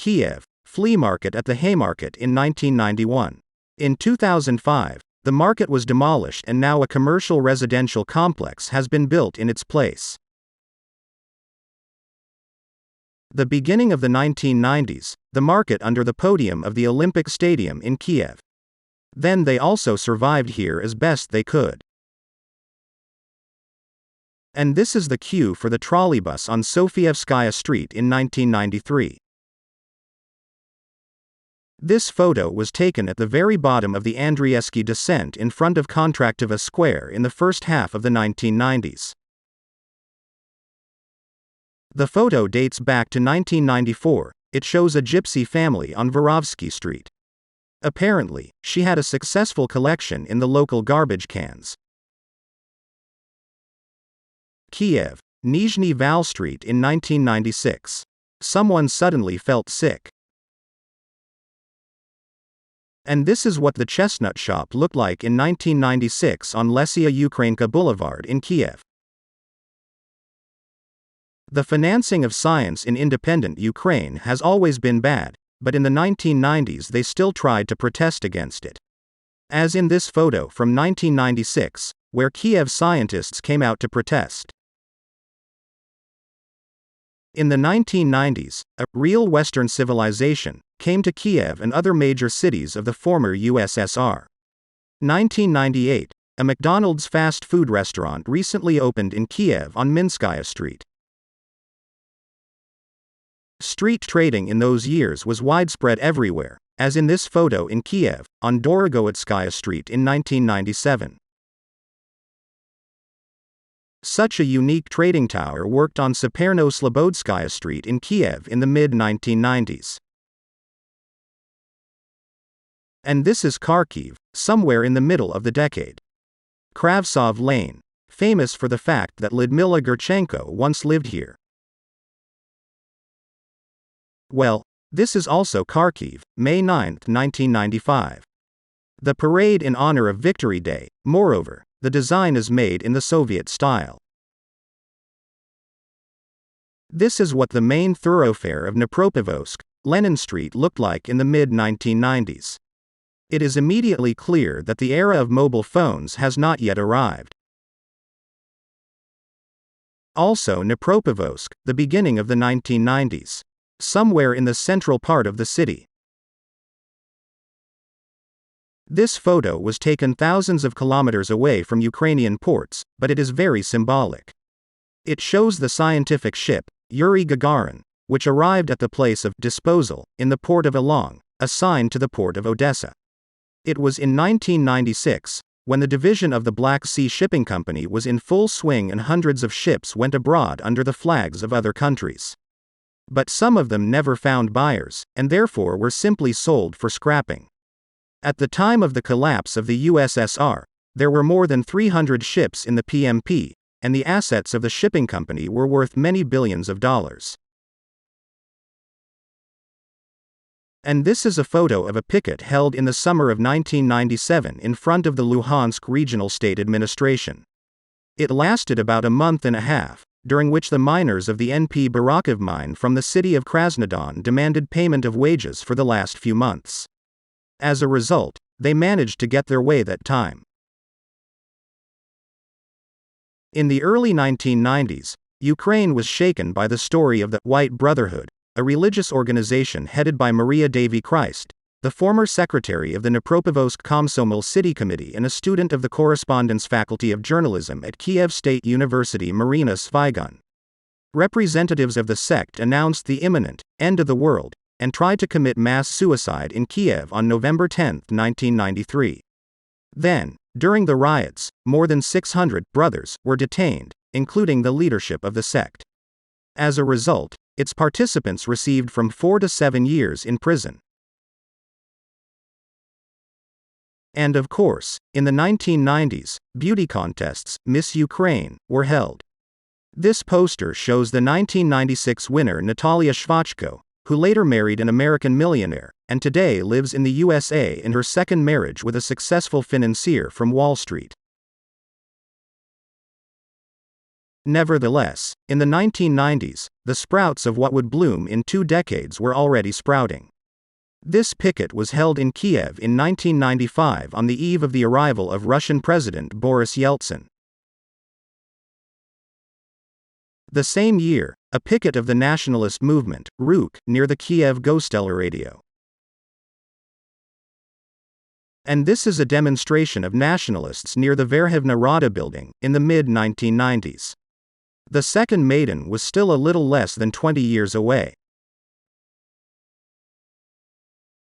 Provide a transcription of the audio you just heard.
Kiev, flea market at the Haymarket in 1991. In 2005, the market was demolished and now a commercial residential complex has been built in its place. The beginning of the 1990s, the market under the podium of the Olympic Stadium in Kiev. Then they also survived here as best they could. And this is the queue for the trolleybus on Sofievskaya Street in 1993. This photo was taken at the very bottom of the Andrievsky descent in front of Kontraktiva Square in the first half of the 1990s. The photo dates back to 1994, it shows a gypsy family on Vorovsky Street. Apparently, she had a successful collection in the local garbage cans. Kiev, Nizhny Val Street in 1996. Someone suddenly felt sick. And this is what the Chestnut Shop looked like in 1996 on Lesia Ukrainka Boulevard in Kiev. The financing of science in independent Ukraine has always been bad, but in the 1990s they still tried to protest against it. As in this photo from 1996, where Kiev scientists came out to protest. In the 1990s, a real Western civilization came to Kiev and other major cities of the former USSR. 1998, a McDonald's fast food restaurant recently opened in Kiev on Minskaya Street. Street trading in those years was widespread everywhere, as in this photo in Kiev, on Dorogoetskaya Street in 1997. Such a unique trading tower worked on Saperno-Slobodskaya Street in Kiev in the mid-1990s. And this is Kharkiv, somewhere in the middle of the decade. Kravtsov Lane, famous for the fact that Lyudmila Gurchenko once lived here. Well, this is also Kharkiv, May 9, 1995. The parade in honor of Victory Day, moreover, the design is made in the Soviet style. This is what the main thoroughfare of Dnipropetrovsk, Lenin Street looked like in the mid-1990s. It is immediately clear that the era of mobile phones has not yet arrived. Also Dnipropetrovsk, the beginning of the 1990s. Somewhere in the central part of the city. This photo was taken thousands of kilometers away from Ukrainian ports, but it is very symbolic. It shows the scientific ship, Yuri Gagarin, which arrived at the place of disposal, in the port of Elong, assigned to the port of Odessa. It was in 1996, when the division of the Black Sea Shipping Company was in full swing and hundreds of ships went abroad under the flags of other countries. But some of them never found buyers, and therefore were simply sold for scrapping. At the time of the collapse of the USSR, there were more than 300 ships in the PMP, and the assets of the shipping company were worth many billions of dollars. And this is a photo of a picket held in the summer of 1997 in front of the Luhansk Regional State Administration. It lasted about a month and a half, during which the miners of the NP Barakov mine from the city of Krasnodon demanded payment of wages for the last few months. As a result, they managed to get their way that time. In the early 1990s, Ukraine was shaken by the story of the White Brotherhood, a religious organization headed by Maria Davy Christ, the former secretary of the Dnipropetrovsk Komsomol City Committee and a student of the Correspondence Faculty of Journalism at Kiev State University Marina Svigun. Representatives of the sect announced the imminent end of the world, and tried to commit mass suicide in Kiev on November 10, 1993. Then, during the riots, more than 600 brothers were detained, including the leadership of the sect. As a result, its participants received from 4 to 7 years in prison. And of course, in the 1990s, beauty contests, Miss Ukraine, were held. This poster shows the 1996 winner Natalia Shvachko, who later married an American millionaire, and today lives in the USA in her second marriage with a successful financier from Wall Street. Nevertheless, in the 1990s, the sprouts of what would bloom in 2 decades were already sprouting. This picket was held in Kiev in 1995 on the eve of the arrival of Russian President Boris Yeltsin. The same year, a picket of the nationalist movement, Rukh, near the Kiev Gostela Radio. And this is a demonstration of nationalists near the Verkhovna Rada building, in the mid-1990s. The second Maidan was still a little less than 20 years away.